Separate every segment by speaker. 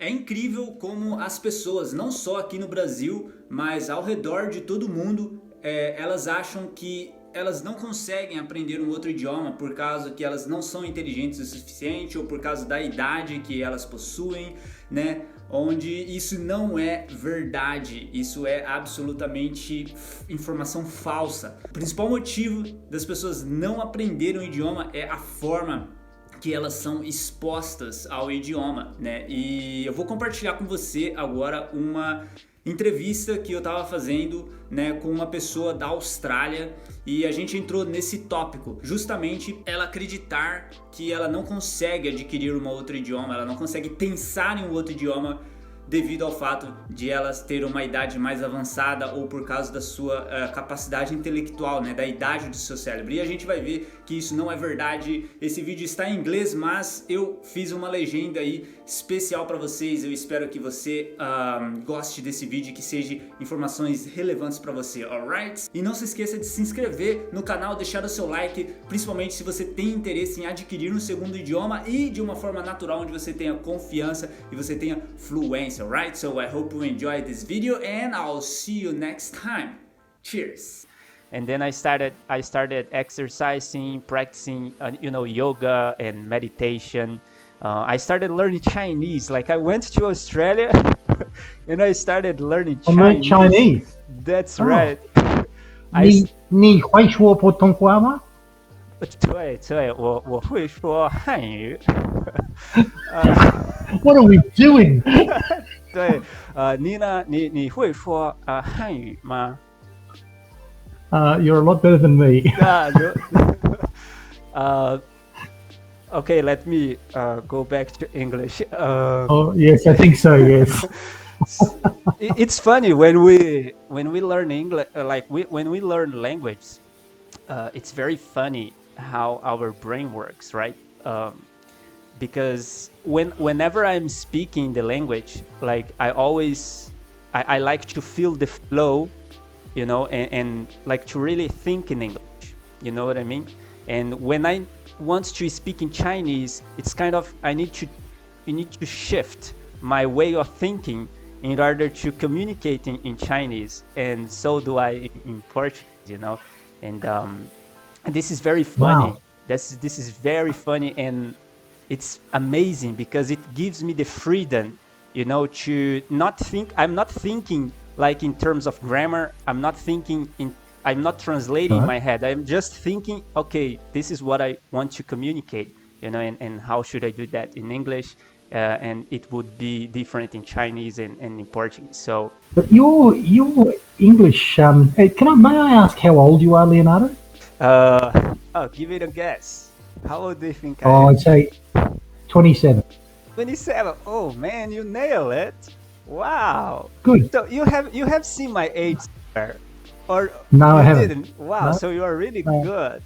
Speaker 1: É incrível como as pessoas, não só aqui no Brasil, mas ao redor de todo mundo, elas acham que elas não conseguem aprender um outro idioma por causa que elas não são inteligentes o suficiente ou por causa da idade que elas possuem, né? Onde isso não é verdade, isso é absolutamente informação falsa. O principal motivo das pessoas não aprenderem o idioma é a forma que elas são expostas ao idioma, né? E eu vou compartilhar com você agora uma entrevista que eu estava fazendo, né, com uma pessoa da Austrália, e a gente entrou nesse tópico, justamente ela acreditar que ela não consegue adquirir um outro idioma, ela não consegue pensar em um outro idioma devido ao fato de elas terem uma idade mais avançada ou por causa da sua capacidade intelectual, né, da idade do seu cérebro. E a gente vai ver que isso não é verdade. Esse vídeo está em inglês, mas eu fiz uma legenda aí especial para vocês. Eu espero que você goste desse vídeo e que seja informações relevantes para você, alright? E não se esqueça de se inscrever no canal, deixar o seu like, principalmente se você tem interesse em adquirir um segundo idioma e de uma forma natural, onde você tenha confiança e você tenha fluência. Alright, so I hope you enjoyed this video and I'll see you next time. Cheers.
Speaker 2: And then I started exercising, practicing, yoga and meditation. I started learning Chinese. Like I went to Australia and I started learning Chinese.
Speaker 3: Chinese.
Speaker 2: That's
Speaker 3: Oh.
Speaker 2: right.
Speaker 3: 你会说普通话吗？
Speaker 2: 对，我会说汉语。
Speaker 3: What are we doing?
Speaker 2: 对，你呢？你会说汉语吗？
Speaker 3: You're a lot better than me.
Speaker 2: Okay, let me go back to English.
Speaker 3: Oh yes, I think so. Yes.
Speaker 2: It's funny when we learn English, when we learn language. It's very funny how our brain works, right? Because whenever I'm speaking the language, like I like to feel the flow, and like to really think in English, you know what I mean? And when I want to speak in Chinese, it's kind of you need to shift my way of thinking in order to communicate in Chinese, and so do I in Portuguese, and this is very funny.
Speaker 3: Wow.
Speaker 2: This is very funny, and it's amazing because it gives me the freedom, to not think. I'm not thinking like in terms of grammar. I'm not translating in my head. I'm just thinking, okay, this is what I want to communicate, and how should I do that in English? And it would be different in Chinese and in Portuguese. So,
Speaker 3: But your English. May I ask how old you are, Leonardo?
Speaker 2: give it a guess. How old do you think I
Speaker 3: Oh,
Speaker 2: am?
Speaker 3: I'd say 27.
Speaker 2: 27. Oh man, you nail it! Wow.
Speaker 3: Good.
Speaker 2: So you have seen my age there, or
Speaker 3: No,
Speaker 2: you
Speaker 3: I haven't.
Speaker 2: didn't? Wow.
Speaker 3: No.
Speaker 2: So you are really
Speaker 3: No.
Speaker 2: good.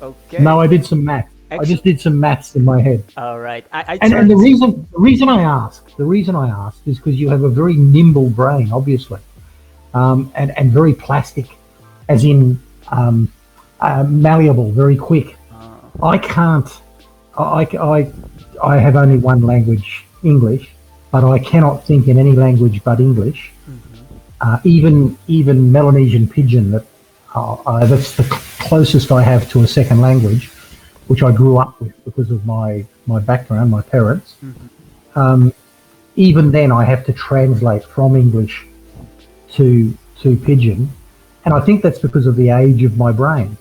Speaker 2: Okay.
Speaker 3: No, I did some math. I
Speaker 2: Actually-
Speaker 3: just did some maths in my head.
Speaker 2: All right. I
Speaker 3: And
Speaker 2: turned-
Speaker 3: the reason I asked is because you have a very nimble brain, obviously, and very plastic, as in malleable, very quick. I can't. I have only one language, English, but I cannot think in any language but English. Even Melanesian Pidgin, that's the closest I have to a second language, which I grew up with because of my background, my parents. Even then, I have to translate from English to Pidgin, and I think that's because of the age of my brain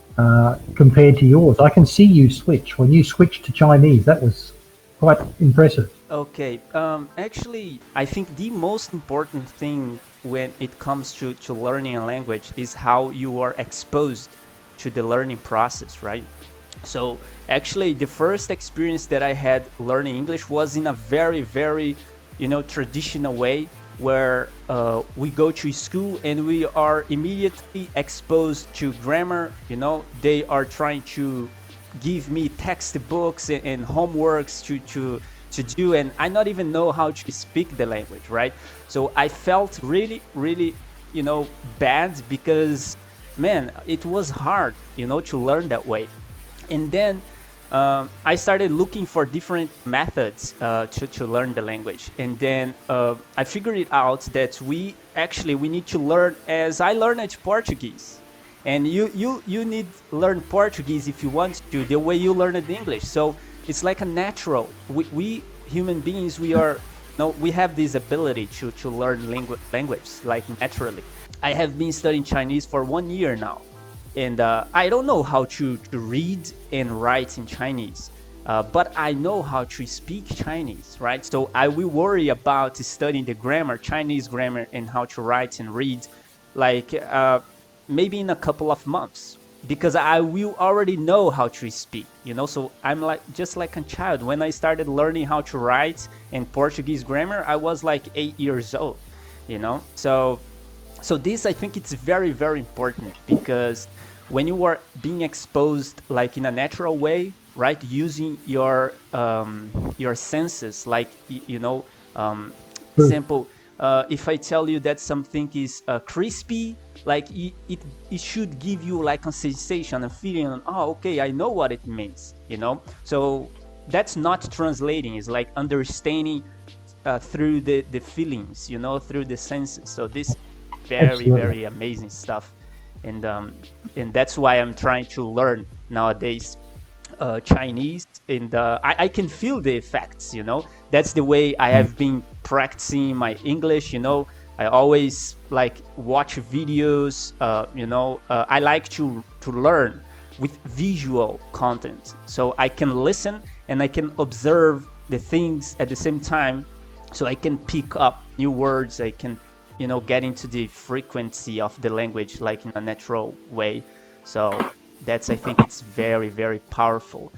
Speaker 3: compared to yours. I can see you switch. When you switched to Chinese, that was quite impressive.
Speaker 2: Okay. Actually, I think the most important thing when it comes to learning a language is how you are exposed to the learning process, right? So actually, the first experience that I had learning English was in a very, very, traditional way, where we go to school and we are immediately exposed to grammar. They are trying to give me textbooks and homeworks to do, and I not even know how to speak the language, right? So I felt really, really, bad because, man, it was hard, to learn that way. And then I started looking for different methods to learn the language. And then I figured it out that we need to learn as I learned Portuguese. And you need to learn Portuguese if you want to, the way you learned English. So it's like a natural. We human beings, we have this ability to learn language like naturally. I have been studying Chinese for 1 year now. And I don't know how to read and write in Chinese, but I know how to speak Chinese, right? So I will worry about studying the grammar, Chinese grammar, and how to write and read, like maybe in a couple of months, because I will already know how to speak, So I'm just like a child. When I started learning how to write in Portuguese grammar, I was like 8 years old, So this, I think it's very, very important, because when you are being exposed like in a natural way, right, using your senses, like, simple, if I tell you that something is crispy, like it should give you like a sensation, a feeling, oh, okay, I know what it means, So that's not translating, it's like understanding through the feelings, through the senses. So this very,
Speaker 3: Absolutely.
Speaker 2: very amazing stuff. And that's why I'm trying to learn nowadays Chinese, and I can feel the effects, That's the way I have been practicing my English, I always like watch videos, I like to learn with visual content, so I can listen and I can observe the things at the same time, so I can pick up new words, I can get into the frequency of the language like in a natural way. So that's, I think it's very, very powerful.